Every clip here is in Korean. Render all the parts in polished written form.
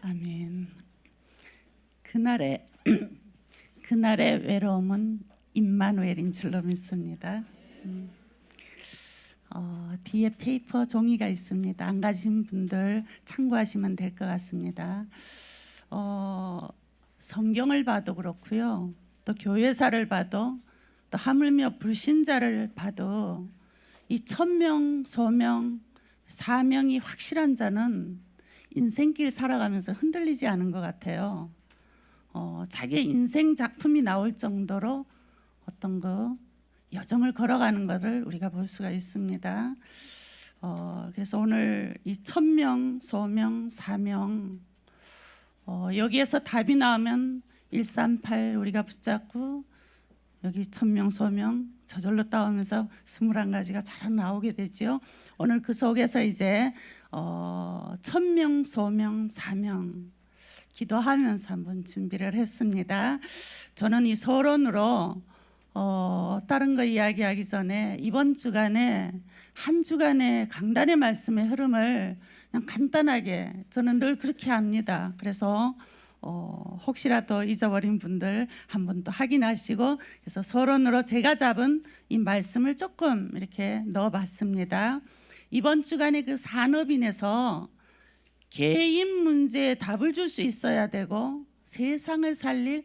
아멘. 그날의 외로움은 임마누엘인 줄로 믿습니다. 뒤에 페이퍼 종이가 있습니다. 안 가진 분들 참고하시면 될 것 같습니다. 성경을 봐도 그렇고요. 또 교회사를 봐도 또 하물며 불신자를 봐도 이 천명, 소명, 사명이 확실한 자는 인생길 살아가면서 흔들리지 않은 것 같아요. 자기의 인생 작품이 나올 정도로 어떤 여정을 걸어가는 것을 우리가 볼 수가 있습니다. 그래서 오늘 이 천명, 소명, 사명 여기에서 답이 나오면 138 우리가 붙잡고 여기 천명, 소명 저절로 따오면서 21가지가 잘 나오게 되죠. 오늘 그 속에서 이제 천명, 소명, 사명 기도하면서 한번 준비를 했습니다. 저는 이 서론으로 다른 거 이야기하기 전에 이번 주간에 한 주간의 강단의 말씀의 흐름을 그냥 간단하게 저는 늘 그렇게 합니다. 그래서 혹시라도 잊어버린 분들 한번 또 확인하시고 그래서 서론으로 제가 잡은 이 말씀을 조금 이렇게 넣어봤습니다. 이번 주간에 그 산업인에서 개인 문제에 답을 줄 수 있어야 되고 세상을 살릴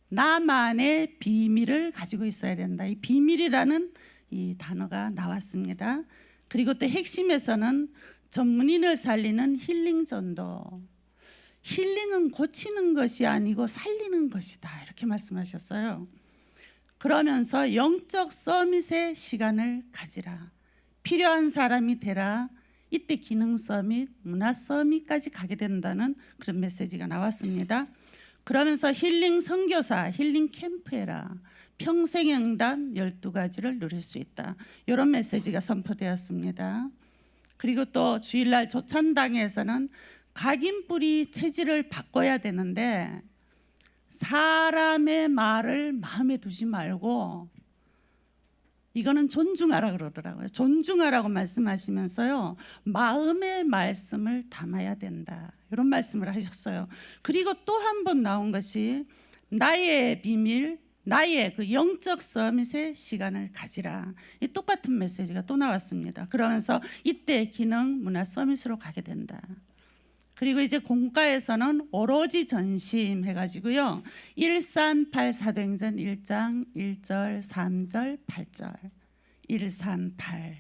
나만의 비밀을 가지고 있어야 된다. 이 비밀이라는 이 단어가 나왔습니다. 그리고 또 핵심에서는 전문인을 살리는 힐링 전도. 힐링은 고치는 것이 아니고 살리는 것이다. 이렇게 말씀하셨어요. 그러면서 영적 서밋의 시간을 가지라. 필요한 사람이 되라. 이때 기능 서밋, 문화 서밋까지 가게 된다는 그런 메시지가 나왔습니다. 그러면서 힐링 선교사, 힐링 캠프 해라. 평생의 응답 12가지를 누릴 수 있다. 이런 메시지가 선포되었습니다. 그리고 또 주일날 조찬당에서는 각인뿌리 체질을 바꿔야 되는데 사람의 말을 마음에 두지 말고 이거는 존중하라 그러더라고요. 존중하라고 말씀하시면서요. 마음의 말씀을 담아야 된다. 이런 말씀을 하셨어요. 그리고 또 한 번 나온 것이 나의 비밀, 나의 그 영적 서밋의 시간을 가지라. 이 똑같은 메시지가 또 나왔습니다. 그러면서 이때 기능 문화 서밋으로 가게 된다. 그리고 이제 공과에서는 오로지 전심 해가지고요. 138 사도행전 1장 1절 3절 8절 138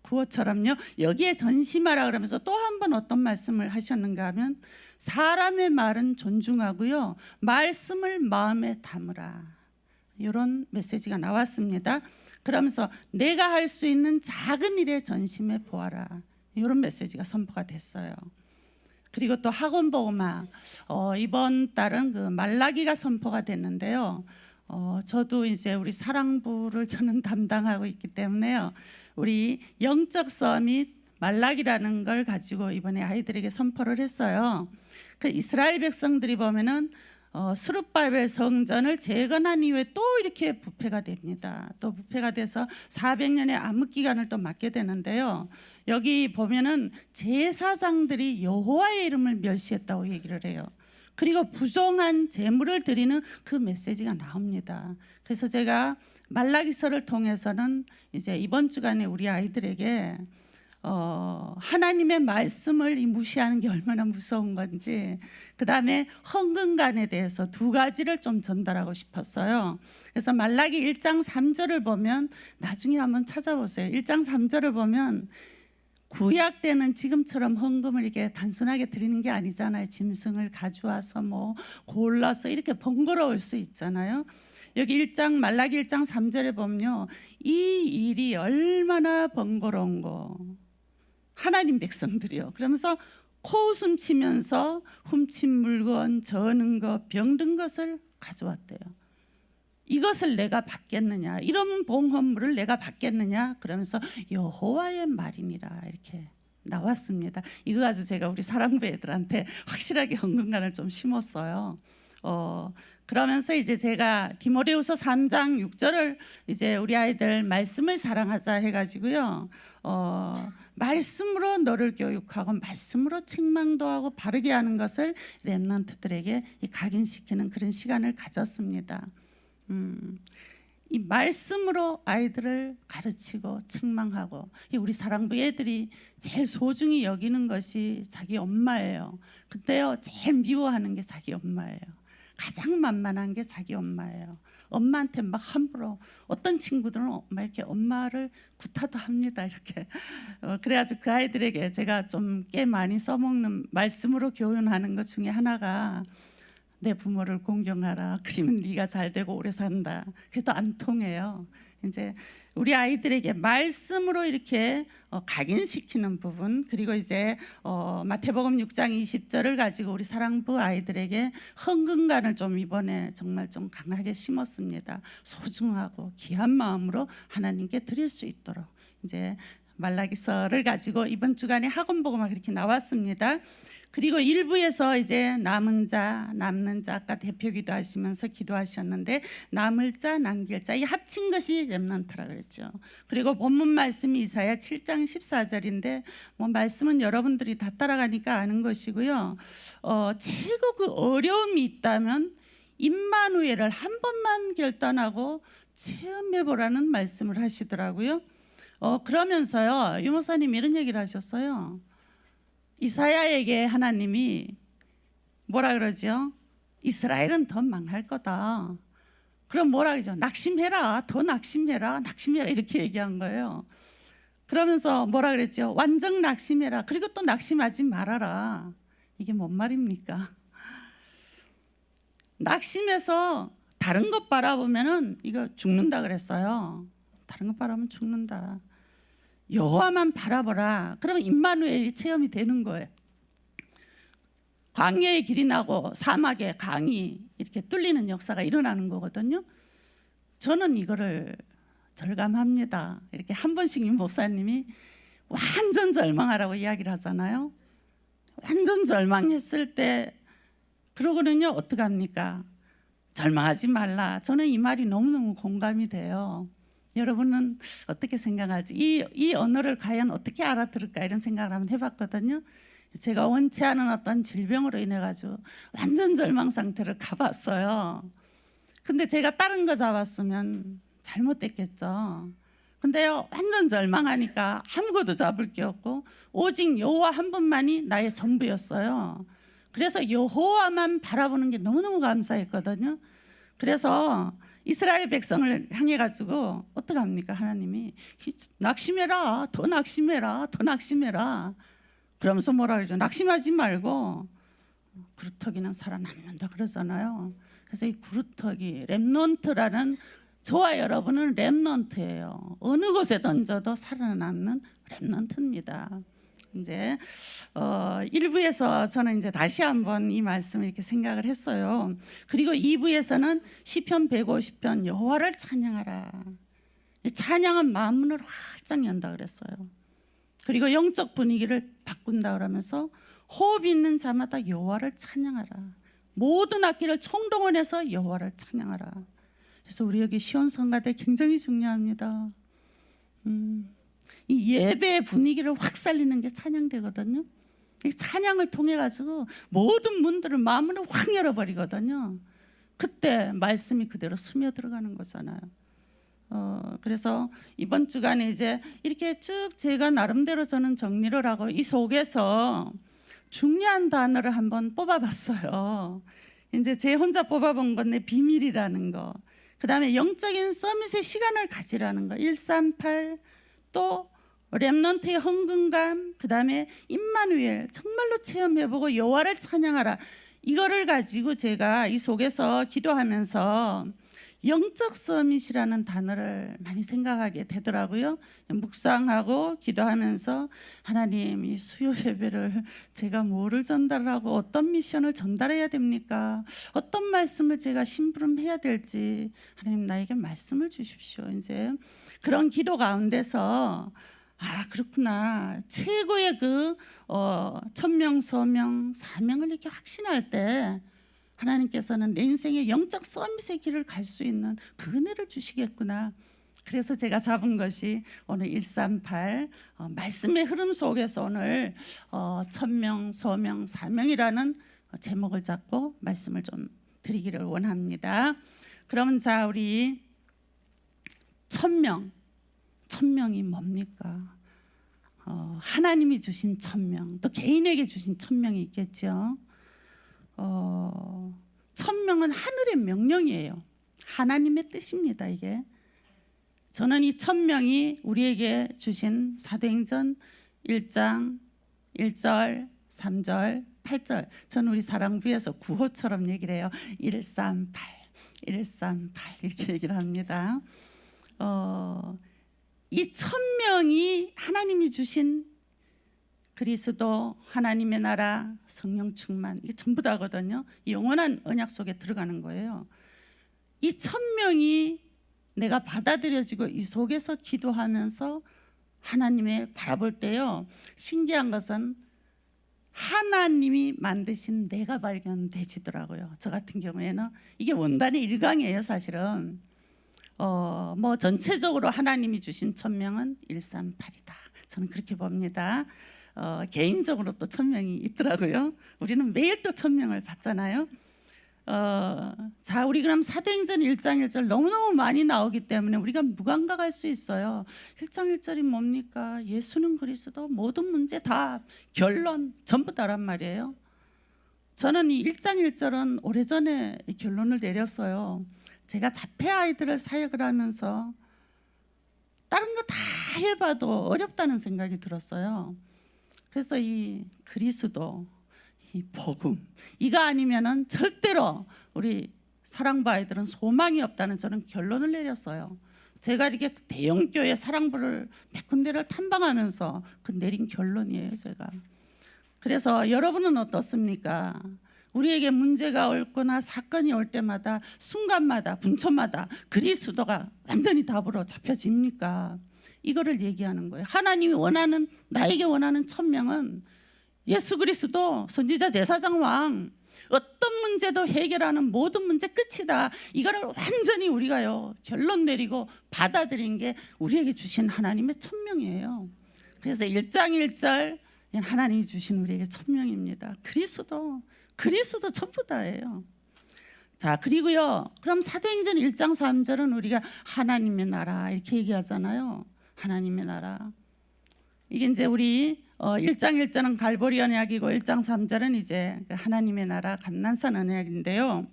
구호처럼요. 여기에 전심하라 그러면서 또 한 번 어떤 말씀을 하셨는가 하면 사람의 말은 존중하고요. 말씀을 마음에 담으라. 이런 메시지가 나왔습니다. 그러면서 내가 할 수 있는 작은 일에 전심해 보아라. 이런 메시지가 선포가 됐어요. 그리고 또 학원복음화 이번 달은 그 말라기가 선포가 됐는데요. 저도 이제 우리 사랑부를 저는 담당하고 있기 때문에요. 우리 영적 서밋 말라기라는 걸 가지고 이번에 아이들에게 선포를 했어요. 그 이스라엘 백성들이 보면은 스룹바벨 성전을 재건한 이후에 또 이렇게 부패가 됩니다. 또 부패가 돼서 400년의 암흑 기간을 또 맞게 되는데요. 여기 보면은 제사장들이 여호와의 이름을 멸시했다고 얘기를 해요. 그리고 부정한 제물을 드리는 그 메시지가 나옵니다. 그래서 제가 말라기서를 통해서는 이제 이번 주간에 우리 아이들에게 하나님의 말씀을 무시하는 게 얼마나 무서운 건지, 그 다음에 헌금관에 대해서 2가지를 좀 전달하고 싶었어요. 그래서 말라기 1장 3절을 보면 나중에 한번 찾아보세요. 1장 3절을 보면 구약 때는 지금처럼 헌금을 이렇게 단순하게 드리는 게 아니잖아요. 짐승을 가져와서 뭐 골라서 이렇게 번거로울 수 있잖아요. 여기 말라기 1장 3절에 보면요, 이 일이 얼마나 번거로운 거. 하나님 백성들이요. 그러면서 코웃음 치면서 훔친 물건, 저는 것, 병든 것을 가져왔대요. 이것을 내가 받겠느냐, 이런 봉헌물을 내가 받겠느냐, 그러면서 여호와의 말이니라 이렇게 나왔습니다. 이거 가지고 제가 우리 사랑부 애들한테 확실하게 헌금관을 좀 심었어요. 그러면서 이제 제가 디모데후서 3장 6절을 이제 우리 아이들 말씀을 사랑하자 해가지고요. 말씀으로 너를 교육하고 말씀으로 책망도 하고 바르게 하는 것을 렘넌트들에게 각인시키는 그런 시간을 가졌습니다. 이 말씀으로 아이들을 가르치고 책망하고, 우리 사랑부 애들이 제일 소중히 여기는 것이 자기 엄마예요. 근데요, 제일 미워하는 게 자기 엄마예요. 가장 만만한 게 자기 엄마예요. 엄마한테 막 함부로, 어떤 친구들은 막 이렇게 엄마를 구타도 합니다. 이렇게 그래가지고 그 아이들에게 제가 좀 꽤 많이 써먹는 말씀으로 교훈하는 것 중에 하나가, 내 부모를 공경하라. 그러면 네가 잘 되고 오래 산다. 그래도 안 통해요. 이제 우리 아이들에게 말씀으로 이렇게 각인시키는 부분, 그리고 이제 마태복음 6장 20절을 가지고 우리 사랑부 아이들에게 헌금관을 좀 이번에 정말 좀 강하게 심었습니다. 소중하고 귀한 마음으로 하나님께 드릴 수 있도록. 이제 말라기서를 가지고 이번 주간에 학원보고만 그렇게 나왔습니다. 그리고 일부에서 이제 남은 자, 남는 자, 아까 대표 기도하시면서 기도하셨는데, 남을 자, 남길 자, 이 합친 것이 렘넌트라 그랬죠. 그리고 본문 말씀이 이사야 7장 14절인데, 뭐 말씀은 여러분들이 다 따라가니까 아는 것이고요. 최고 그 어려움이 있다면 임마누엘을 한 번만 결단하고 체험해 보라는 말씀을 하시더라고요. 그러면서요, 유목사님 이런 얘기를 하셨어요. 이사야에게 하나님이 뭐라 그러죠? 이스라엘은 더 망할 거다. 그럼 뭐라 그러죠? 낙심해라, 더 낙심해라, 낙심해라, 이렇게 얘기한 거예요. 그러면서 뭐라 그랬죠? 완전 낙심해라. 그리고 또 낙심하지 말아라. 이게 뭔 말입니까? 낙심해서 다른 것 바라보면은 이거 죽는다 그랬어요. 다른 것 바라보면 죽는다. 여호와만 바라보라. 그러면 임마누엘이 체험이 되는 거예요. 광야의 길이 나고 사막의 강이 이렇게 뚫리는 역사가 일어나는 거거든요. 저는 이거를 절감합니다. 이렇게 한 번씩 목사님이 완전 절망하라고 이야기를 하잖아요. 완전 절망했을 때 그러고는요, 어떡합니까? 절망하지 말라. 저는 이 말이 너무너무 공감이 돼요. 여러분은 어떻게 생각할지, 이 언어를 과연 어떻게 알아들을까 이런 생각을 한번 해봤거든요. 제가 원치 않은 어떤 질병으로 인해 가지고 완전 절망 상태를 가봤어요. 근데 제가 다른 거 잡았으면 잘못됐겠죠. 근데요, 완전 절망하니까 아무것도 잡을 게 없고 오직 여호와 한 분만이 나의 전부였어요. 그래서 여호와만 바라보는 게 너무너무 감사했거든요. 그래서 이스라엘 백성을 향해 가지고 어떻게 합니까? 하나님이 낙심해라, 더 낙심해라, 더 낙심해라. 그러면서 뭐라 그러죠? 낙심하지 말고 구루터기는 살아남는다 그러잖아요. 그래서 이 구루터기, 렘넌트라는, 저와 여러분은 렘넌트예요. 어느 곳에 던져도 살아남는 렘넌트입니다. 이제 1부에서 저는 이제 다시 한번 이 말씀을 이렇게 생각을 했어요. 그리고 2부에서는 시편 150편 여호와를 찬양하라. 찬양은 마음문을 활짝 연다 그랬어요. 그리고 영적 분위기를 바꾼다 그러면서 호흡 있는 자마다 여호와를 찬양하라. 모든 악기를 총동원해서 여호와를 찬양하라. 그래서 우리 여기 시온성가대 굉장히 중요합니다. 이 예배의 분위기를 확 살리는 게 찬양되거든요. 이 찬양을 통해 가지고 모든 문들을 마음으로 확 열어버리거든요. 그때 말씀이 그대로 스며들어가는 거잖아요. 그래서 이번 주간에 이제 이렇게 쭉 제가 나름대로 저는 정리를 하고 이 속에서 중요한 단어를 한번 뽑아봤어요. 이제 제 혼자 뽑아본 건데 비밀이라는 거, 그 다음에 영적인 서밋의 시간을 가지라는 거, 138, 또 렘넌트의 헌금감, 그 다음에 임마누엘, 정말로 체험해보고 여호와를 찬양하라. 이거를 가지고 제가 이 속에서 기도하면서 영적 서밋이라는 단어를 많이 생각하게 되더라고요. 묵상하고 기도하면서 하나님, 이 수요 예배를 제가 뭐를 전달하고 어떤 미션을 전달해야 됩니까? 어떤 말씀을 제가 심부름해야 될지 하나님 나에게 말씀을 주십시오. 이제 그런 기도 가운데서 그렇구나. 최고의 그 천명, 서명, 사명을 이렇게 확신할 때 하나님께서는 내 인생의 영적 서밋의 길을 갈 수 있는 그 은혜를 주시겠구나. 그래서 제가 잡은 것이 오늘 138 말씀의 흐름 속에서 오늘 천명, 소명, 사명이라는 제목을 잡고 말씀을 좀 드리기를 원합니다. 그러면 자, 우리 천명이 뭡니까? 하나님이 주신 천명, 또 개인에게 주신 천명이 있겠죠. 천명은 하늘의 명령이에요. 하나님의 뜻입니다. 이게 저는 이 천명이 우리에게 주신 사도행전 1장 1절 3절 8절, 저는 우리 사랑부에서 구호처럼 얘기를 해요. 138 이렇게 얘기를 합니다. 이 천명이 하나님이 주신 그리스도, 하나님의 나라, 성령 충만, 이게 전부 다거든요. 영원한 언약 속에 들어가는 거예요. 이 천명이 내가 받아들여지고 이 속에서 기도하면서 하나님을 바라볼 때요, 신기한 것은 하나님이 만드신 내가 발견되지더라고요. 저 같은 경우에는 이게 원단의 일강이에요. 사실은 뭐 전체적으로 하나님이 주신 천명은 138이다. 저는 그렇게 봅니다. 개인적으로 또 천명이 있더라고요. 우리는 매일 또 천명을 받잖아요. 자, 우리 그럼 사도행전 1장 1절 너무너무 많이 나오기 때문에 우리가 무감각할 수 있어요. 1장 1절이 뭡니까? 예수는 그리스도, 모든 문제 다 결론 전부 다란 말이에요. 저는 이 1장 1절은 오래전에 결론을 내렸어요. 제가 자폐 아이들을 사역을 하면서 다른 거 다 해봐도 어렵다는 생각이 들었어요. 그래서 이 그리스도, 이 복음, 이거 아니면은 절대로 우리 사랑부 아이들은 소망이 없다는 저는 결론을 내렸어요. 제가 이렇게 대형교회 사랑부를 몇 군데를 탐방하면서 그 내린 결론이에요, 제가. 그래서 여러분은 어떻습니까? 우리에게 문제가 올 거나 사건이 올 때마다 순간마다 분초마다 그리스도가 완전히 답으로 잡혀집니까? 이거를 얘기하는 거예요. 하나님이 원하는, 나에게 원하는 천명은 예수 그리스도, 선지자, 제사장, 왕, 어떤 문제도 해결하는 모든 문제 끝이다. 이거를 완전히 우리가요 결론 내리고 받아들인 게 우리에게 주신 하나님의 천명이에요. 그래서 1장 1절 하나님이 주신 우리에게 천명입니다. 그리스도 전부 다예요. 자, 그리고요, 그럼 사도행전 1장 3절은 우리가 하나님의 나라 이렇게 얘기하잖아요. 하나님의 나라. 이게 이제 우리 1장 1절은 갈보리 언약이고 1장 3절은 이제 하나님의 나라 감난산 언약인데요.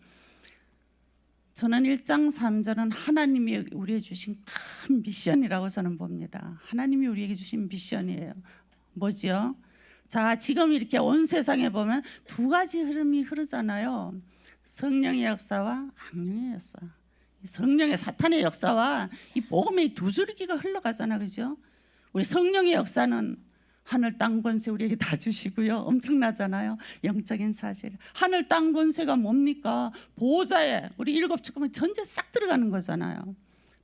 저는 1장 3절은 하나님이 우리에게 주신 큰 미션이라고 저는 봅니다. 하나님이 우리에게 주신 미션이에요. 뭐지요? 자, 지금 이렇게 온 세상에 보면 두 가지 흐름이 흐르잖아요. 성령의 역사와 악령의 역사. 성령의 사탄의 역사와 이 복음의 두 줄기가 흘러가잖아, 그죠? 우리 성령의 역사는 하늘 땅 권세 우리에게 다 주시고요. 엄청나잖아요. 영적인 사실. 하늘 땅 권세가 뭡니까? 보호자에 우리 일곱 축구면 전체 싹 들어가는 거잖아요.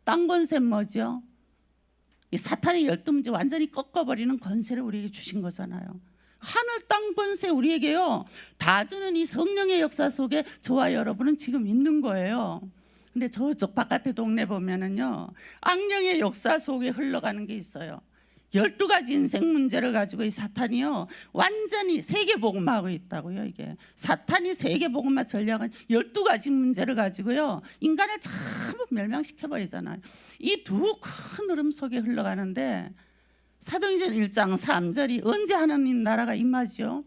땅 권세는 뭐죠? 이 사탄의 12문제 완전히 꺾어버리는 권세를 우리에게 주신 거잖아요. 하늘 땅 권세 우리에게요 다 주는 이 성령의 역사 속에 저와 여러분은 지금 있는 거예요. 근데 저쪽 바깥의 동네 보면은요 악령의 역사 속에 흘러가는 게 있어요. 12가지 인생 문제를 가지고 이 사탄이요 완전히 세계복음화하고 있다고요. 이게 사탄이 세계복음화 전략은 12가지 문제를 가지고요 인간을 전부 멸망시켜버리잖아요. 이 두 큰 흐름 속에 흘러가는데 사도행전 1장 3절이 언제 하나님 나라가 임하죠?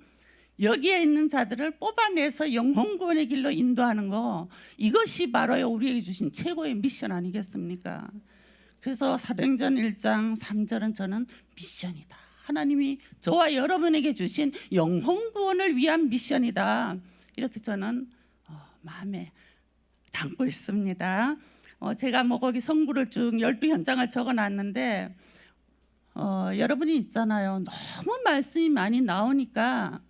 여기에 있는 자들을 뽑아내서 영혼구원의 길로 인도하는 거, 이것이 바로 우리에게 주신 최고의 미션 아니겠습니까? 그래서 사도행전 1장 3절은 저는 미션이다. 하나님이 저와 여러분에게 주신 영혼구원을 위한 미션이다. 이렇게 저는 마음에 담고 있습니다. 제가 뭐 거기 성구를 쭉 12현장을 적어놨는데 여러분이 있잖아요. 너무 말씀이 많이 나오니까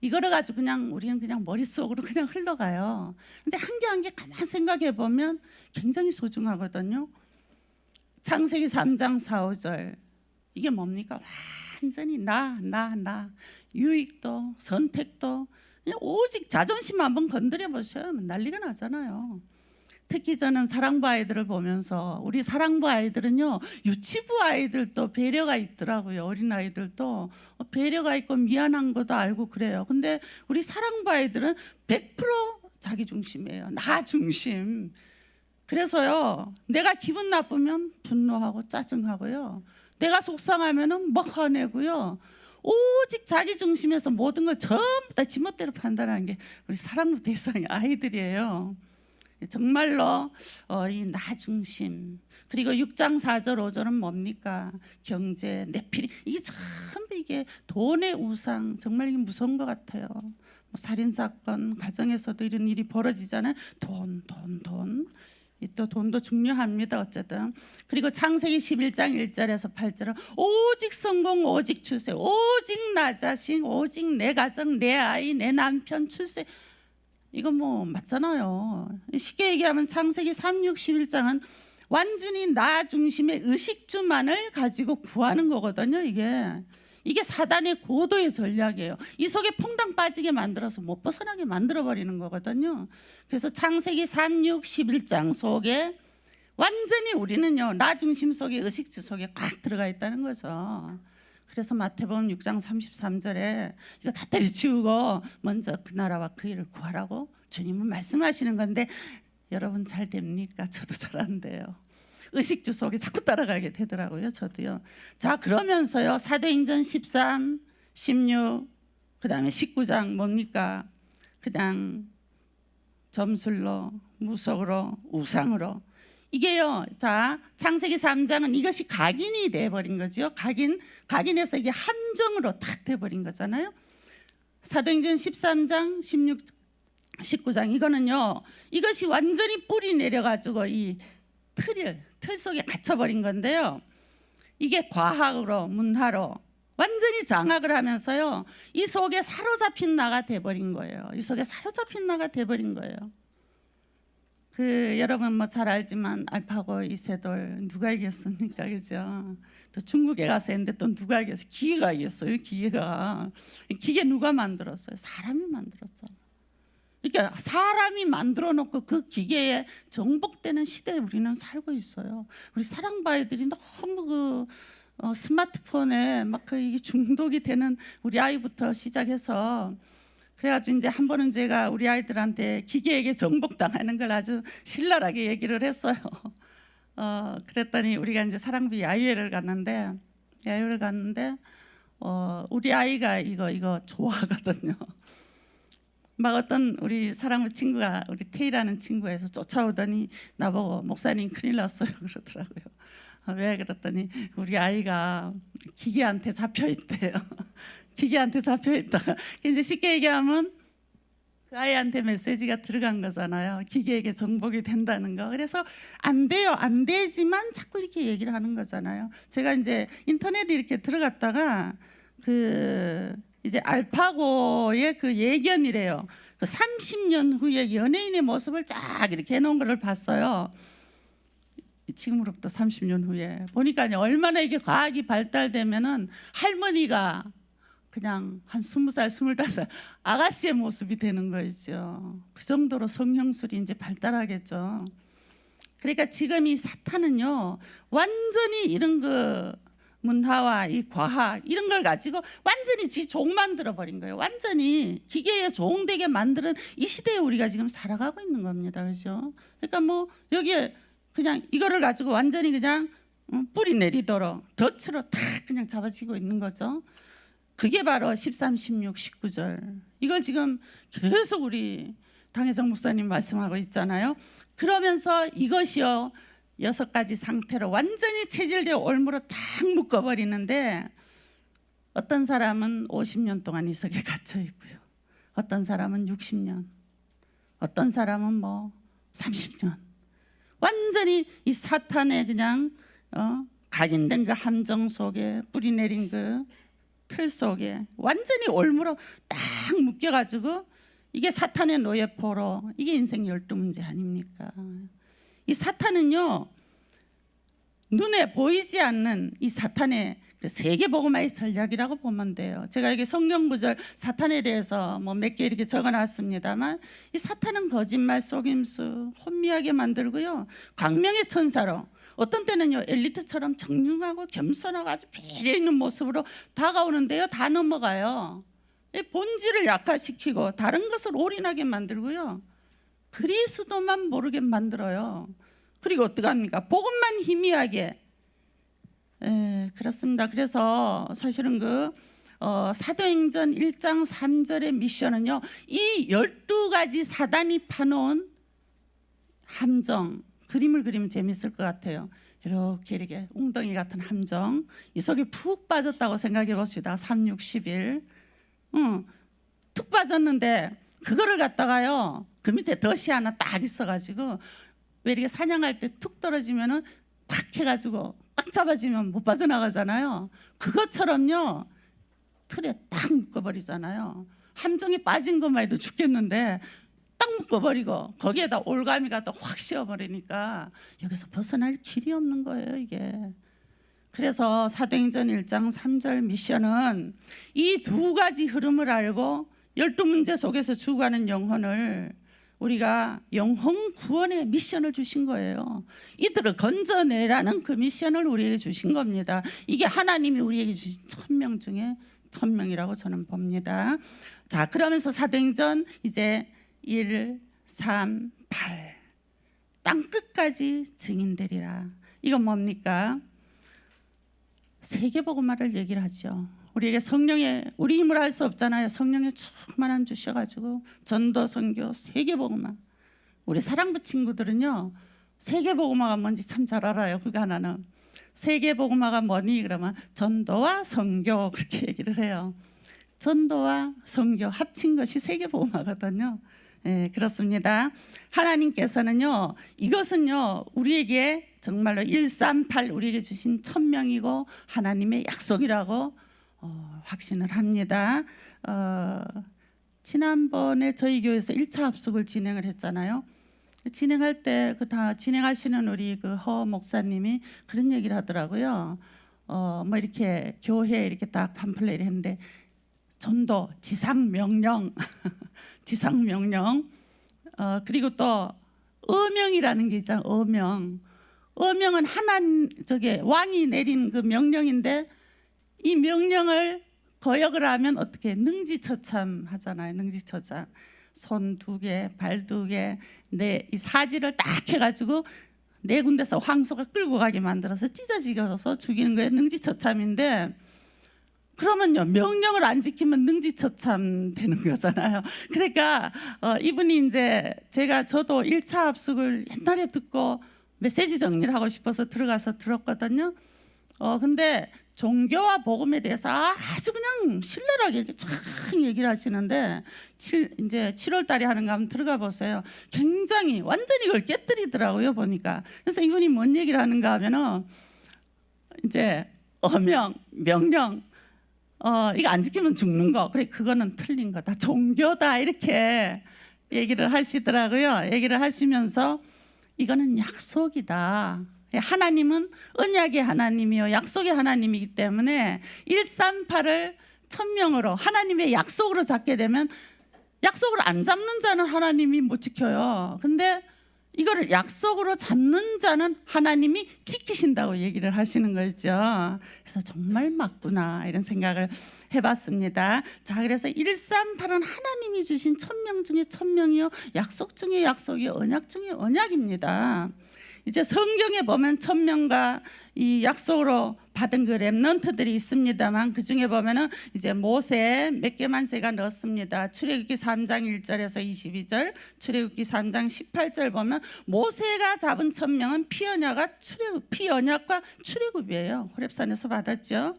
이거를 가지고 그냥 우리는 그냥 머릿속으로 그냥 흘러가요. 근데 한 개 한 개 가만 생각해 보면 굉장히 소중하거든요. 창세기 3장 4, 5절 이게 뭡니까? 완전히 나 유익도 선택도 그냥 오직 자존심 한번 건드려 보셔요. 난리가 나잖아요. 특히 저는 사랑부 아이들을 보면서 우리 사랑부 아이들은요, 유치부 아이들도 배려가 있더라고요. 어린 아이들도 배려가 있고 미안한 것도 알고 그래요. 근데 우리 사랑부 아이들은 100% 자기 중심이에요. 나 중심. 그래서요, 내가 기분 나쁘면 분노하고 짜증하고요, 내가 속상하면은 막 화내고요, 오직 자기 중심에서 모든 걸 전부 다 지멋대로 판단하는 게 우리 사랑부 대상의 아이들이에요. 정말로 이 나 중심, 그리고 6장 4절 5절은 뭡니까? 경제, 내피리, 이게 전부 이게 돈의 우상, 정말 이게 무서운 것 같아요. 뭐 살인사건, 가정에서도 이런 일이 벌어지잖아요. 돈. 또 돈도 중요합니다. 어쨌든. 그리고 창세기 11장 1절에서 8절은 오직 성공, 오직 출세, 오직 나 자신, 오직 내 가정, 내 아이, 내 남편 출세. 이거 뭐 맞잖아요. 쉽게 얘기하면 창세기 3, 6, 11장은 완전히 나 중심의 의식주만을 가지고 구하는 거거든요. 이게 사단의 고도의 전략이에요. 이 속에 퐁당 빠지게 만들어서 못 벗어나게 만들어버리는 거거든요. 그래서 창세기 3, 6, 11장 속에 완전히 우리는요, 나 중심 속에 의식주 속에 꽉 들어가 있다는 거죠. 그래서 마태복음 6장 33절에 이거 다 때려치우고 먼저 그 나라와 그 일을 구하라고 주님은 말씀하시는 건데, 여러분 잘 됩니까? 저도 잘 안 돼요. 의식주 속에 자꾸 따라가게 되더라고요. 저도요. 자, 그러면서요, 사도행전 13, 16, 그 다음에 19장 뭡니까? 그냥 점술로, 무속으로, 우상으로. 이게요, 자, 창세기 3장은 이것이 각인이 돼버린 거죠. 각인해서 이게 함정으로 탁 돼버린 거잖아요. 사도행전 13장, 16, 19장 이거는요, 이것이 완전히 뿌리 내려가지고 이 틀 속에 갇혀버린 건데요, 이게 과학으로, 문화로 완전히 장악을 하면서요, 이 속에 사로잡힌 나가 돼버린 거예요. 이 속에 사로잡힌 나가 돼버린 거예요. 여러분 뭐 잘 알지만 알파고 이세돌 누가 이겼습니까? 그죠? 또 중국에 가서 했는데 또 누가 이겼어요? 기계가 이겼어요. 기계 누가 만들었어요? 사람이 만들었잖아요. 그러니까 사람이 만들어 놓고 그 기계에 정복되는 시대에 우리는 살고 있어요. 우리 사랑부 아이들이 너무 스마트폰에 막 이게 중독이 되는 우리 아이부터 시작해서, 그래가지고 이제 한 번은 제가 우리 아이들한테 기계에게 정복당하는 걸 아주 신랄하게 얘기를 했어요. 그랬더니 우리가 이제 사랑부 야유회를 갔는데 우리 아이가 이거 좋아하거든요. 막 어떤 우리 사랑부 친구가, 우리 태희라는 친구에서 쫓아오더니 나보고 목사님 큰일 났어요 그러더라고요. 왜 그랬더니 우리 아이가 기계한테 잡혀 있대요. 기계한테 잡혀 있다가, 이제 쉽게 얘기하면 그 아이한테 메시지가 들어간 거잖아요. 기계에게 정복이 된다는 거. 그래서 안 돼요, 안 되지만 자꾸 이렇게 얘기를 하는 거잖아요. 제가 이제 인터넷에 이렇게 들어갔다가 이제 알파고의 그 예견이래요. 그 30년 후에 연예인의 모습을 쫙 이렇게 해놓은 거를 봤어요. 지금으로부터 30년 후에 보니까 얼마나 이게 과학이 발달되면은 할머니가 그냥 한 20살, 25살 아가씨의 모습이 되는 거죠. 그 정도로 성형술이 이제 발달하겠죠. 그러니까 지금 이 사탄은요, 완전히 이런 그 문화와 이 과학 이런 걸 가지고 완전히 지 종 만들어 버린 거예요. 완전히 기계에 종되게 만드는 이 시대에 우리가 지금 살아가고 있는 겁니다. 그렇죠? 그러니까 뭐 여기에 그냥 이거를 가지고 완전히 그냥 뿌리 내리도록 덫으로 탁 그냥 잡아치고 있는 거죠. 그게 바로 13, 16, 19절. 이걸 지금 계속 우리 당혜정 목사님 말씀하고 있잖아요. 그러면서 이것이요, 6가지 상태로 완전히 체질되어 올무로 딱 묶어버리는데, 어떤 사람은 50년 동안 이 속에 갇혀 있고요, 어떤 사람은 60년, 어떤 사람은 뭐 30년. 완전히 이 사탄의 그냥 각인된 그 함정 속에, 뿌리 내린 그 틀 속에 완전히 올무로 딱 묶여가지고, 이게 사탄의 노예포로, 이게 인생 12문제 아닙니까? 이 사탄은요, 눈에 보이지 않는 이 사탄의 그 세계복음화의 전략이라고 보면 돼요. 제가 여기 성경 구절 사탄에 대해서 뭐 몇 개 이렇게 적어놨습니다만, 이 사탄은 거짓말, 속임수, 혼미하게 만들고요, 광명의 천사로, 어떤 때는요 엘리트처럼 정중하고 겸손하고 아주 배려 있는 모습으로 다가오는데요, 다 넘어가요. 이 본질을 약화시키고 다른 것을 올인하게 만들고요, 그리스도만 모르게 만들어요. 그리고 어떡합니까? 복음만 희미하게. 그렇습니다. 그래서 사실은 사도행전 1장 3절의 미션은요, 이 12가지 사단이 파놓은 함정, 그림을 그리면 재밌을 것 같아요. 이렇게 웅덩이 같은 함정, 이 속에 푹 빠졌다고 생각해 봅시다. 3, 6, 11 툭 빠졌는데, 그거를 갖다가요, 그 밑에 덫이 하나 딱 있어가지고, 왜 이렇게 사냥할 때 툭 떨어지면은 팍 해가지고 꽉 잡아지면 못 빠져나가잖아요. 그것처럼요, 틀에 딱 묶어버리잖아요. 함정에 빠진 것만 해도 죽겠는데 딱 묶어버리고 거기에다 올가미 갖다 확 씌워버리니까 여기서 벗어날 길이 없는 거예요, 이게. 그래서 사도행전 1장 3절 미션은 이 두 가지 흐름을 알고 12문제 속에서 죽어가는 영혼을, 우리가 영혼 구원의 미션을 주신 거예요. 이들을 건져내라는 그 미션을 우리에게 주신 겁니다. 이게 하나님이 우리에게 주신 1000명 중에 1000명이라고 저는 봅니다. 자, 그러면서 사도행전 이제 1, 3, 8 땅끝까지 증인되리라. 이건 뭡니까? 세계복음화를 얘기를 하죠. 우리에게 성령의, 우리 힘으로 할 수 없잖아요. 성령의 충만함 주셔가지고 전도, 선교, 세계복음화. 우리 사랑부 친구들은요, 세계복음화가 뭔지 참 잘 알아요. 그거 하나는. 세계복음화가 뭐니? 그러면 전도와 선교, 그렇게 얘기를 해요. 전도와 선교 합친 것이 세계복음화거든요. 그렇습니다. 하나님께서는요, 이것은요, 우리에게 정말로 138 우리에게 주신 1000명이고 하나님의 약속이라고 확신을 합니다. 지난번에 저희 교회에서 1차 합숙을 진행을 했잖아요. 진행할 때 다 진행하시는 우리 허 목사님이 그런 얘기를 하더라고요. 뭐 이렇게 교회에 이렇게 딱 팜플렛을 했는데, 전도 지상 명령 지상 명령, 그리고 또 어명이라는 게 있잖아요. 어명은 왕이 내린 그 명령인데, 이 명령을 거역을 하면 어떻게 능지처참 하잖아요. 능지처참. 손 2개, 발 2개, 이 사지를 딱 해가지고 4군데서 황소가 끌고 가게 만들어서 찢어지겨서 죽이는 거예요. 능지처참인데, 그러면요, 명령을 안 지키면 능지처참 되는 거잖아요. 그러니까 이분이 이제 저도 1차 합숙을 옛날에 듣고 메시지 정리를 하고 싶어서 들어가서 들었거든요. 근데 종교와 복음에 대해서 아주 그냥 신랄하게 이렇게 쫙 얘기를 하시는데, 이제 7월 달에 하는 거 한번 들어가 보세요. 굉장히 완전히 이걸 깨뜨리더라고요, 보니까. 그래서 이분이 뭔 얘기를 하는가 하면은, 이제 어명, 명령, 이거 안 지키면 죽는 거, 그래, 그거는 틀린 거다, 종교다, 이렇게 얘기를 하시더라고요. 얘기를 하시면서 이거는 약속이다. 하나님은 언약의 하나님이요, 약속의 하나님이기 때문에 138을 1000명으로 하나님의 약속으로 잡게 되면, 약속을 안 잡는 자는 하나님이 못 지켜요. 근데 이거를 약속으로 잡는 자는 하나님이 지키신다고 얘기를 하시는 거죠. 그래서 정말 맞구나, 이런 생각을 해봤습니다. 자, 그래서 138은 하나님이 주신 1000명 중에 1000명이요, 약속 중에 약속이, 언약 중에 언약입니다. 이제 성경에 보면 1000명과 이 약속으로 받은 그 렘넌트들이 있습니다만, 그 중에 보면은 이제 모세 몇 개만 제가 넣었습니다. 출애굽기 3장 1절에서 22절, 출애굽기 3장 18절 보면 모세가 잡은 1000명은 피언약과 출애굽이에요. 호렙산에서 받았죠.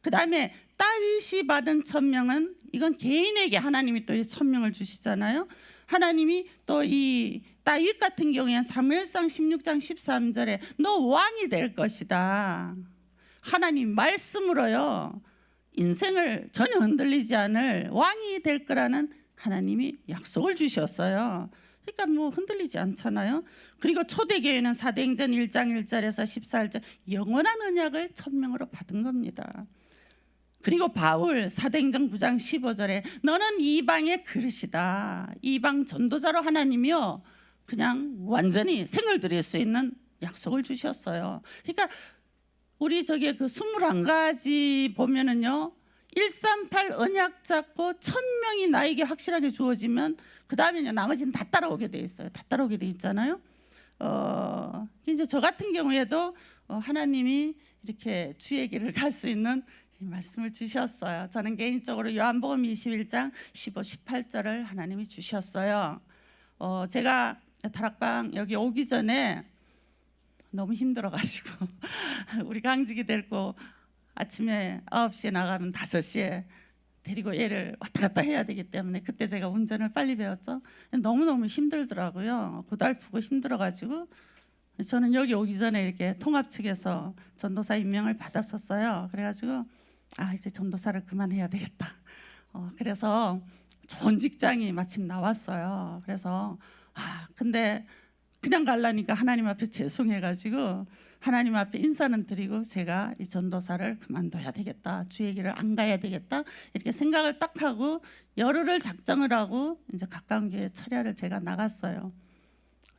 그 다음에 다윗이 받은 1000명은, 이건 개인에게 하나님이 또 1000명을 주시잖아요. 하나님이 또 이 다윗 같은 경우에는 사무엘상 16장 13절에 너 왕이 될 것이다. 하나님 말씀으로요, 인생을 전혀 흔들리지 않을 왕이 될 거라는 하나님이 약속을 주셨어요. 그러니까 뭐 흔들리지 않잖아요. 그리고 초대교회는 사도행전 1장 1절에서 14절 영원한 언약을 천명으로 받은 겁니다. 그리고 바울 사도행전 9장 15절에 너는 이방의 그릇이다. 이방 전도자로 하나님이요 그냥 완전히 생을 드릴 수 있는 약속을 주셨어요. 그러니까 우리 저기 그 21가지 보면은요 138 언약 잡고 1000명이 나에게 확실하게 주어지면 그 다음에는 나머지는 다 따라오게 돼 있어요. 다 따라오게 돼 있잖아요. 이제 저 같은 경우에도 하나님이 이렇게 주의 길을 갈 수 있는 이 말씀을 주셨어요. 저는 개인적으로 요한복음 21장 15, 18절을 하나님이 주셨어요. 제가 다락방 여기 오기 전에 너무 힘들어가지고 우리 강직이 데리고 아침에 9시에 나가는 5시에 데리고 얘를 왔다 갔다 해야 되기 때문에 그때 제가 운전을 빨리 배웠죠. 너무너무 힘들더라고요. 고달프고 힘들어가지고 저는 여기 오기 전에 이렇게 통합 측에서 전도사 임명을 받았었어요. 그래가지고 이제 전도사를 그만해야 되겠다. 그래서 좋은 직장이 마침 나왔어요. 그래서 근데 그냥 가려니까 하나님 앞에 죄송해가지고 하나님 앞에 인사는 드리고 제가 이 전도사를 그만둬야 되겠다. 주의 길을 안 가야 되겠다. 이렇게 생각을 딱 하고 열흘을 작정을 하고 이제 가까운 교회 철야를 제가 나갔어요.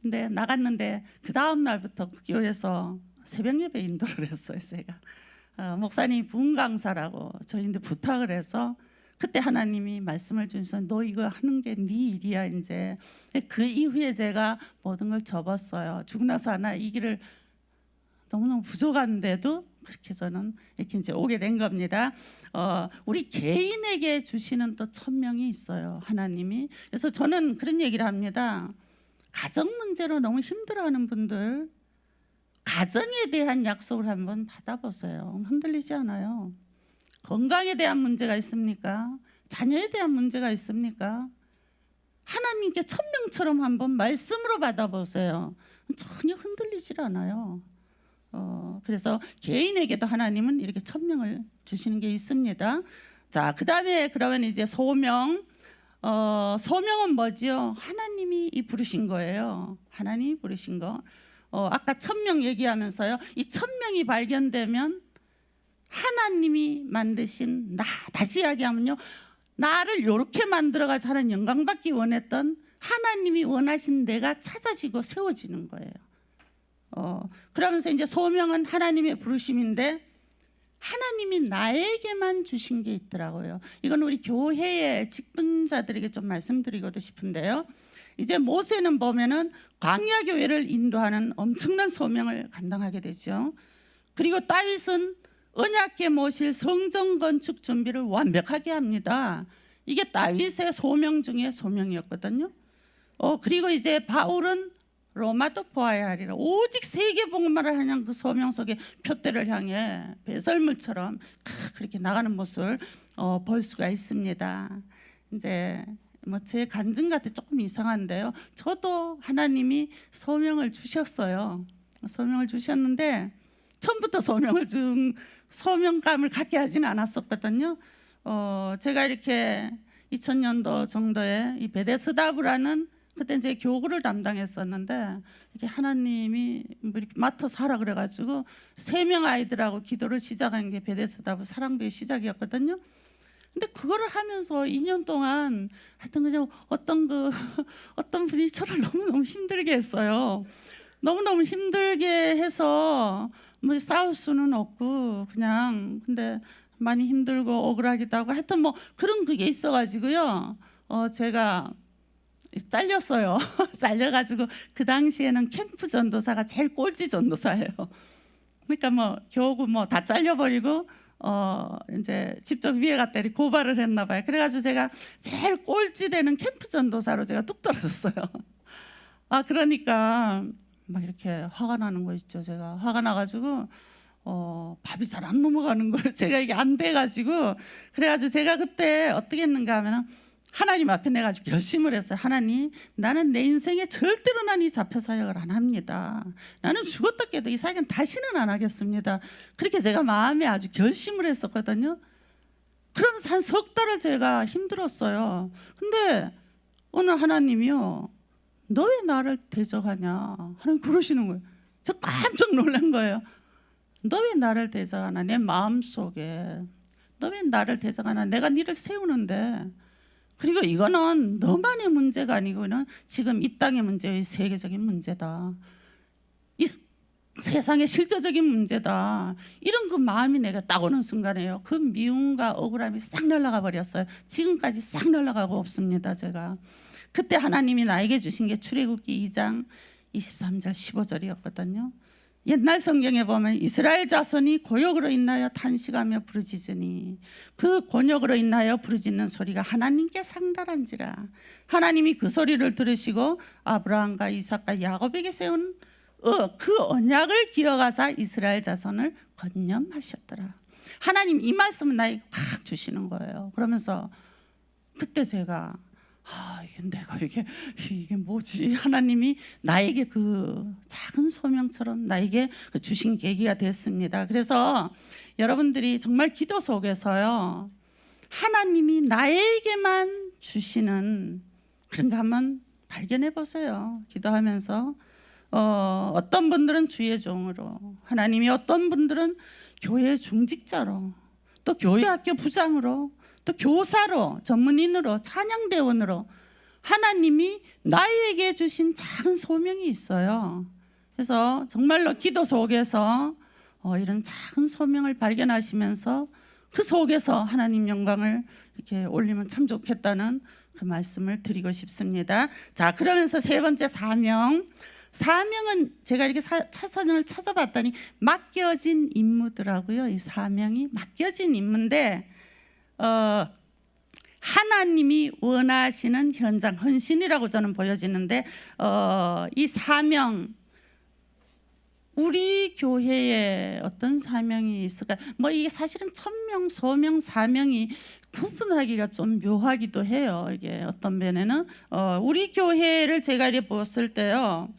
근데 나갔는데 그 다음 날부터 그 교회에서 새벽 예배 인도를 했어요. 제가 목사님 부흥 강사라고 저희한테 부탁을 해서 그때 하나님이 말씀을 주셔서 너 이거 하는 게 네 일이야. 이제 그 이후에 제가 모든 걸 접었어요. 죽고 나서 하나 이 길을 너무너무 부족한데도 그렇게 저는 이렇게 이제 오게 된 겁니다. 우리 개인에게 주시는 또 천명이 있어요. 하나님이. 그래서 저는 그런 얘기를 합니다. 가정 문제로 너무 힘들어하는 분들 가정에 대한 약속을 한번 받아보세요. 흔들리지 않아요. 건강에 대한 문제가 있습니까? 자녀에 대한 문제가 있습니까? 하나님께 천명처럼 한번 말씀으로 받아보세요. 전혀 흔들리질 않아요. 그래서 개인에게도 하나님은 이렇게 천명을 주시는 게 있습니다. 자, 그 다음에 그러면 이제 소명. 소명은 뭐지요? 하나님이 부르신 거예요. 하나님이 부르신 거. 아까 천명 얘기하면서요. 이 천명이 발견되면 하나님이 만드신 나, 다시 이야기하면요, 나를 이렇게 만들어가지고 하나님 영광 받기 원했던 하나님이 원하신 내가 찾아지고 세워지는 거예요. 그러면서 이제 소명은 하나님의 부르심인데 하나님이 나에게만 주신 게 있더라고요. 이건 우리 교회의 직분자들에게 좀 말씀드리고도 싶은데요. 이제 모세는 보면은 광야 교회를 인도하는 엄청난 소명을 감당하게 되죠. 그리고 다윗은 언약궤 모실 성전 건축 준비를 완벽하게 합니다. 이게 다윗의 소명 중에 소명이었거든요. 그리고 이제 바울은 로마도 보아야 하리라. 오직 세계복음만을 하는 그 소명 속에 표대를 향해 배설물처럼 그렇게 나가는 모습을 볼 수가 있습니다. 이제 뭐 제 간증 같아 조금 이상한데요. 저도 하나님이 소명을 주셨어요. 소명을 주셨는데 처음부터 소명감을 갖게 하지는 않았었거든요. 제가 이렇게 2000년도 정도에 이 베데스다브라는 그때 이제 교구를 담당했었는데 이렇게 하나님이 이렇게 맡아서 하라 그래가지고 3명 아이들하고 기도를 시작한 게 베데스다브 사랑부의 시작이었거든요. 근데 그거를 하면서 2년 동안 하여튼 그냥 어떤 분이 저를 너무너무 힘들게 했어요. 너무너무 힘들게 해서 뭐 싸울 수는 없고 그냥 근데 많이 힘들고 억울하기도 하고 하여튼 뭐 그런 그게 있어가지고요. 제가 잘렸어요. 잘려가지고 그 당시에는 캠프 전도사가 제일 꼴찌 전도사예요. 그러니까 뭐 교구 뭐 다 잘려버리고 이제 집적 위에 갔다 고발을 했나 봐요. 그래가지고 제가 제일 꼴찌 되는 캠프 전도사로 제가 뚝 떨어졌어요. 그러니까 막 이렇게 화가 나는 거 있죠. 제가 화가 나가지고 밥이 잘 안 넘어가는 거예요. 제가 이게 안 돼가지고 그래가지고 제가 그때 어떻게 했는가 하면 하나님 앞에 내가 아주 결심을 했어요. 하나님, 나는 내 인생에 절대로 난 이 잡혀 사역을 안 합니다. 나는 죽었다 깨도 이 사역은 다시는 안 하겠습니다. 그렇게 제가 마음에 아주 결심을 했었거든요. 그러면서 한 석 달을 제가 힘들었어요. 근데 오늘 하나님이요, 너 왜 나를 대적하냐? 하나님 그러시는 거예요. 저 깜짝 놀란 거예요. 너 왜 나를 대적하나? 내 마음속에 너 왜 나를 대적하나? 내가 너를 세우는데. 그리고 이거는 너만의 문제가 아니고는 지금 이 땅의 문제의 세계적인 문제다. 이 세상의 실제적인 문제다. 이런 그 마음이 내가 딱 오는 순간에요. 그 미움과 억울함이 싹 날아가 버렸어요. 지금까지 싹 날아가고 없습니다. 제가 그때 하나님이 나에게 주신 게 출애굽기 2장 23절 15절이었거든요. 옛날 성경에 보면 이스라엘 자손이 고역으로 인하여 탄식하며 부르짖으니 그 곤욕으로 인하여 부르짖는 소리가 하나님께 상달한지라. 하나님이 그 소리를 들으시고 아브라함과 이삭과 야곱에게 세운 그 언약을 기억하사 이스라엘 자손을 건념하셨더라. 하나님 이 말씀을 나에게 확 주시는 거예요. 그러면서 그때 제가 이게 뭐지? 하나님이 나에게 그 작은 소명처럼 나에게 주신 계기가 됐습니다. 그래서 여러분들이 정말 기도 속에서요, 하나님이 나에게만 주시는 그런 거 한번 발견해 보세요. 기도하면서 어떤 분들은 주의 종으로, 하나님이 어떤 분들은 교회 중직자로, 또 교회 학교 부장으로, 또 교사로, 전문인으로, 찬양대원으로 하나님이 나에게 주신 작은 소명이 있어요. 그래서 정말로 기도 속에서 이런 작은 소명을 발견하시면서 그 속에서 하나님 영광을 이렇게 올리면 참 좋겠다는 그 말씀을 드리고 싶습니다. 자, 그러면서 세 번째 사명은 제가 이렇게 차선을 찾아봤더니 맡겨진 임무더라고요. 이 사명이 맡겨진 임무인데 하나님이 원하시는 현장, 헌신이라고 저는 보여지는데 이 사명, 우리 교회에 어떤 사명이 있을까? 뭐 이게 사실은 천명, 소명, 사명이 구분하기가 좀 묘하기도 해요. 이게 어떤 면에는 우리 교회를 제가 이렇게 봤을 때요,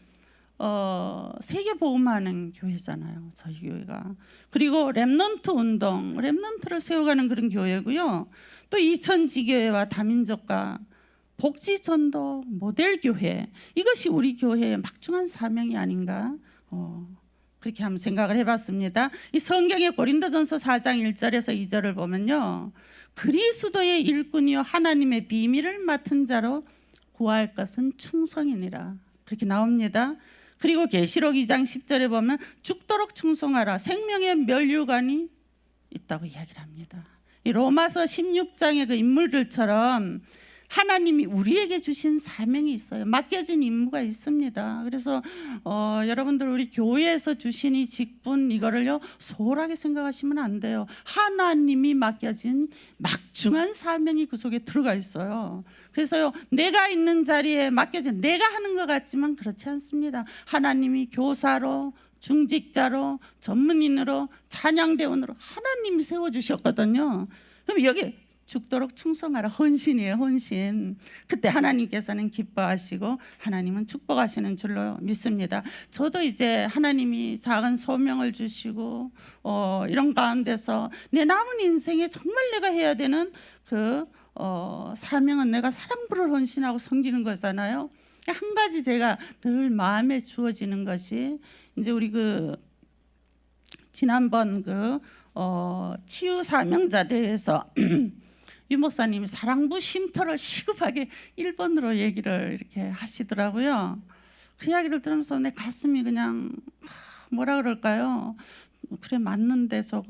세계 복음하는 교회잖아요, 저희 교회가. 그리고 렘넌트 운동, 렘넌트를 세워가는 그런 교회고요. 또 이천지교회와 다민족과 복지전도 모델 교회, 이것이 우리 교회의 막중한 사명이 아닌가, 그렇게 한번 생각을 해봤습니다. 이 성경의 고린도전서 4장 1절에서 2절을 보면요, 그리스도의 일꾼이요 하나님의 비밀을 맡은 자로 구할 것은 충성이니라, 그렇게 나옵니다. 그리고 계시록 2장 10절에 보면 죽도록 충성하라, 생명의 면류관이 있다고 이야기를 합니다. 이 로마서 16장의 그 인물들처럼 하나님이 우리에게 주신 사명이 있어요. 맡겨진 임무가 있습니다. 그래서 여러분들 우리 교회에서 주신 이 직분, 이거를요 소홀하게 생각하시면 안 돼요. 하나님이 맡겨진 막중한 사명이 그 속에 들어가 있어요. 그래서요, 내가 있는 자리에 맡겨진, 내가 하는 것 같지만 그렇지 않습니다. 하나님이 교사로, 중직자로, 전문인으로, 찬양대원으로 하나님이 세워주셨거든요. 그럼 여기 죽도록 충성하라, 헌신이에요, 헌신. 그때 하나님께서는 기뻐하시고 하나님은 축복하시는 줄로 믿습니다. 저도 이제 하나님이 작은 소명을 주시고 이런 가운데서 내 남은 인생에 정말 내가 해야 되는 그 사명은 내가 사랑 부를 헌신하고 섬기는 거잖아요. 한 가지 제가 늘 마음에 주어지는 것이, 이제 우리 그 지난번 그 치유 사명자 대회에서 유 목사님이 사랑부 쉼터를 시급하게 1번으로 얘기를 이렇게 하시더라고요. 그 이야기를 들으면서 내 가슴이 그냥 뭐라 그럴까요? 그래, 맞는데 저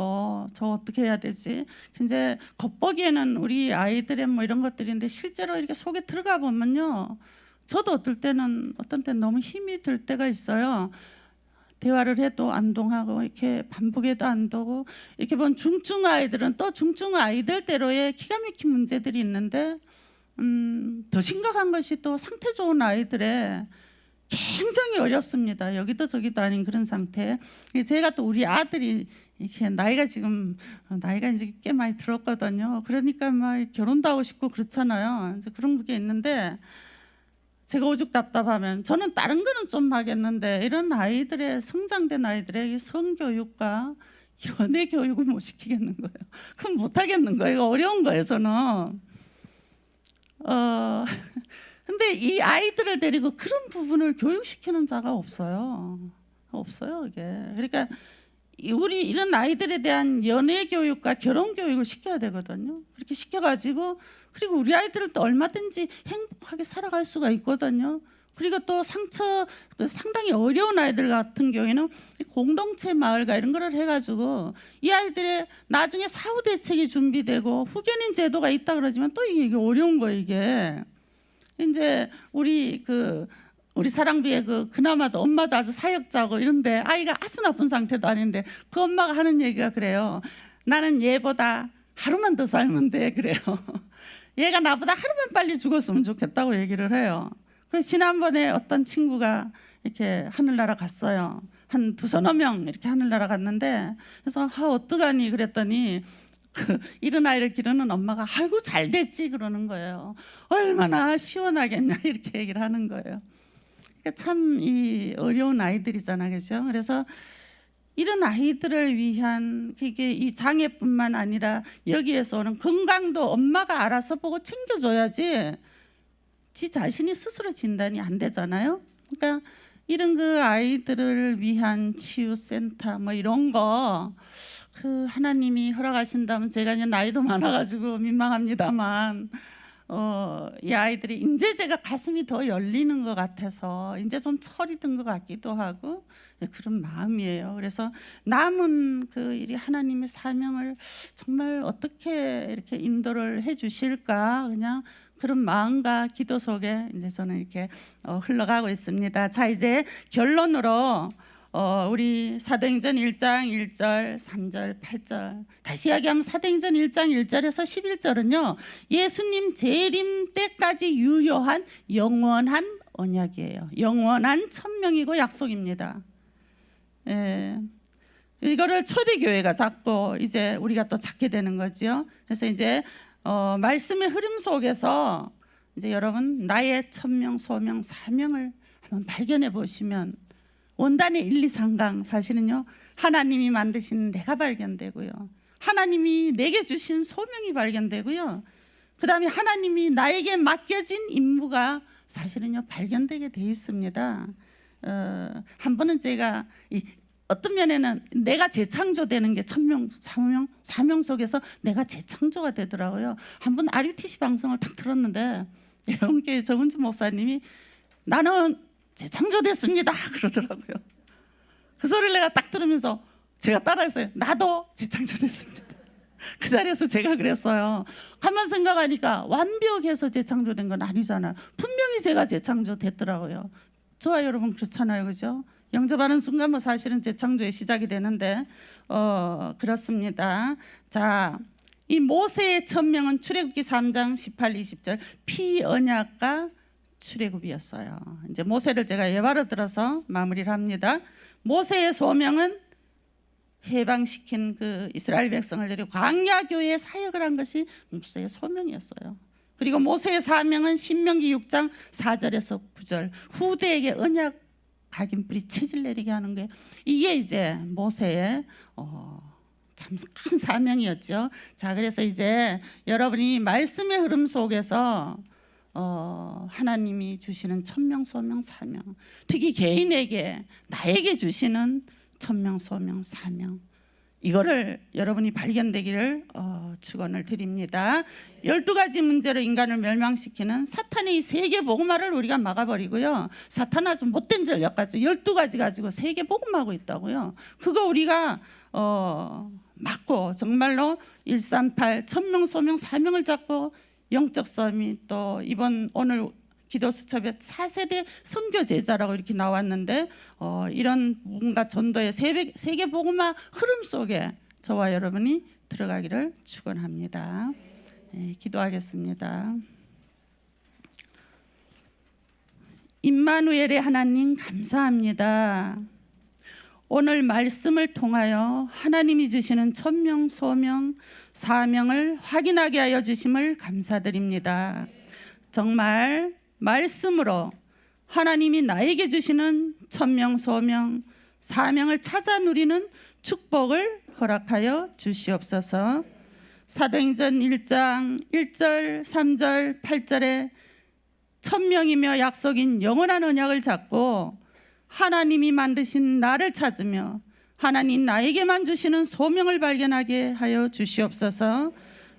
어떻게 해야 되지? 이제 겉보기에는 우리 아이들의 뭐 이런 것들인데 실제로 이렇게 속에 들어가 보면요, 저도 어떤 때는 너무 힘이 들 때가 있어요. 대화를 해도 안 동하고 이렇게 반복해도 안 되고, 이렇게 본 중증 아이들은 또 중증 아이들대로의 기가 막힌 문제들이 있는데 더 심각한 것이 또 상태 좋은 아이들의 굉장히 어렵습니다. 여기도 저기도 아닌 그런 상태. 제가 또 우리 아들이 이렇게 나이가 이제 꽤 많이 들었거든요. 그러니까 막 결혼도 하고 싶고 그렇잖아요. 이제 그런 게 있는데, 제가 오죽 답답하면 저는 다른 거는 좀 하겠는데 이런 아이들의, 성장된 아이들의 성교육과 연애 교육을 못 시키겠는 거예요. 그럼 못 하겠는 거예요. 이거 어려운 거예요, 저는. 근데 이 아이들을 데리고 그런 부분을 교육시키는 자가 없어요. 없어요, 이게. 그러니까 우리 이런 아이들에 대한 연애 교육과 결혼 교육을 시켜야 되거든요. 그렇게 시켜가지고 그리고 우리 아이들을 또 얼마든지 행복하게 살아갈 수가 있거든요. 그리고 또 상당히 어려운 아이들 같은 경우에는 공동체 마을과 이런 거를 해가지고 이 아이들의 나중에 사후 대책이 준비되고 후견인 제도가 있다 그러지만 또 이게 어려운 거예요. 이게 이제 우리 사랑비의 그나마도 엄마도 아주 사역자고 이런데 아이가 아주 나쁜 상태도 아닌데 그 엄마가 하는 얘기가 그래요. 나는 얘보다 하루만 더 살면 돼 그래요. 얘가 나보다 하루만 빨리 죽었으면 좋겠다고 얘기를 해요. 그래서 지난번에 어떤 친구가 이렇게 하늘나라 갔어요. 한 두서너 명 이렇게 하늘나라 갔는데 그래서 어떡하니 그랬더니 이런 아이를 기르는 엄마가 아이고 잘 됐지 그러는 거예요. 얼마나 시원하겠냐 이렇게 얘기를 하는 거예요. 그러니까 참 이 어려운 아이들이잖아, 그죠? 그래서 이런 아이들을 위한 이게 이 장애뿐만 아니라 여기에서 오는 건강도 엄마가 알아서 보고 챙겨줘야지 지 자신이 스스로 진단이 안 되잖아요. 그러니까 이런 아이들을 위한 치유센터 뭐 이런 거 하나님이 허락하신다면 제가 이제 나이도 많아가지고 민망합니다만 이 아이들이 이제 제가 가슴이 더 열리는 것 같아서 이제 좀 철이 든 것 같기도 하고 그런 마음이에요. 그래서 남은 이 하나님의 사명을 정말 어떻게 이렇게 인도를 해주실까 그냥 그런 마음과 기도 속에 이제 저는 이렇게 흘러가고 있습니다. 자 이제 결론으로 우리 사도행전 1장 1절 3절 8절 다시 이야기하면 사도행전 1장 1절에서 11절은요 예수님 재림 때까지 유효한 영원한 언약이에요. 영원한 천명이고 약속입니다. 이거를 초대교회가 잡고 이제 우리가 또 잡게 되는 거죠. 그래서 이제 말씀의 흐름 속에서 이제 여러분 나의 천명 소명 사명을 한번 발견해 보시면 원단의 1, 2, 3강 사실은요 하나님이 만드신 내가 발견되고요 하나님이 내게 주신 소명이 발견되고요 그 다음에 하나님이 나에게 맡겨진 임무가 사실은요 발견되게 돼 있습니다. 한 번은 제가 어떤 면에는 내가 재창조되는 게 천명, 사명 속에서 내가 재창조가 되더라고요. 한 번 RUTC 방송을 딱 들었는데 영교회 정은주 목사님이 나는 재창조됐습니다 그러더라고요. 그 소리를 내가 딱 들으면서 제가 따라했어요. 나도 재창조됐습니다. 그 자리에서 제가 그랬어요. 가만 생각하니까 완벽해서 재창조된 건 아니잖아요. 분명히 제가 재창조됐더라고요. 저와 여러분 그렇잖아요, 그죠? 영접하는 순간 뭐 사실은 재창조의 시작이 되는데 그렇습니다. 자, 이 모세의 천명은 출애굽기 3장 18, 20절 피언약과 출애굽이었어요. 이제 모세를 제가 예화로 들어서 마무리를 합니다. 모세의 소명은 해방시킨 이스라엘 백성을 데리고 광야 교회에 사역을 한 것이 모세의 소명이었어요. 그리고 모세의 사명은 신명기 6장 4절에서 9절 후대에게 언약 각인뿌리 체질 내리게 하는 게 이게 이제 모세의 참 큰 사명이었죠. 자, 그래서 이제 여러분이 말씀의 흐름 속에서 하나님이 주시는 천명, 소명, 사명, 특히 개인에게 나에게 주시는 천명, 소명, 사명 이거를 여러분이 발견되기를 축원을 드립니다. 12가지 문제로 인간을 멸망시키는 사탄의 이 세계 복음화를 우리가 막아버리고요. 사탄 아주 못된 전략까지 12가지 가지고 세계 복음하고 있다고요. 그거 우리가 막고 정말로 138 천명, 소명, 사명을 잡고 영적 서밋 또 오늘 기도 수첩에 4세대 선교 제자라고 이렇게 나왔는데 이런 뭔가 전도의 세계 복음화 흐름 속에 저와 여러분이 들어가기를 축원합니다. 네, 기도하겠습니다. 임마누엘의 하나님 감사합니다. 오늘 말씀을 통하여 하나님이 주시는 천명, 소명, 사명을 확인하게 하여 주심을 감사드립니다. 정말 말씀으로 하나님이 나에게 주시는 천명, 소명, 사명을 찾아 누리는 축복을 허락하여 천명이며 약속인 영원한 언약을 잡고 하나님이 만드신 나를 찾으며 하나님 나에게만 주시는 소명을 발견하게 하여 주시옵소서.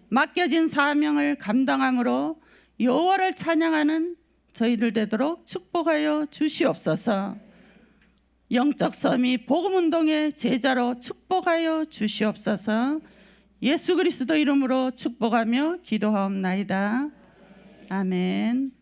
맡겨진 사명을 감당함으로 여호와를 찬양하는 저희들 되도록 축복하여 주시옵소서. 영적 섬이 복음운동의 제자로 축복하여 주시옵소서. 예수 그리스도 이름으로 축복하며 기도하옵나이다. 아멘.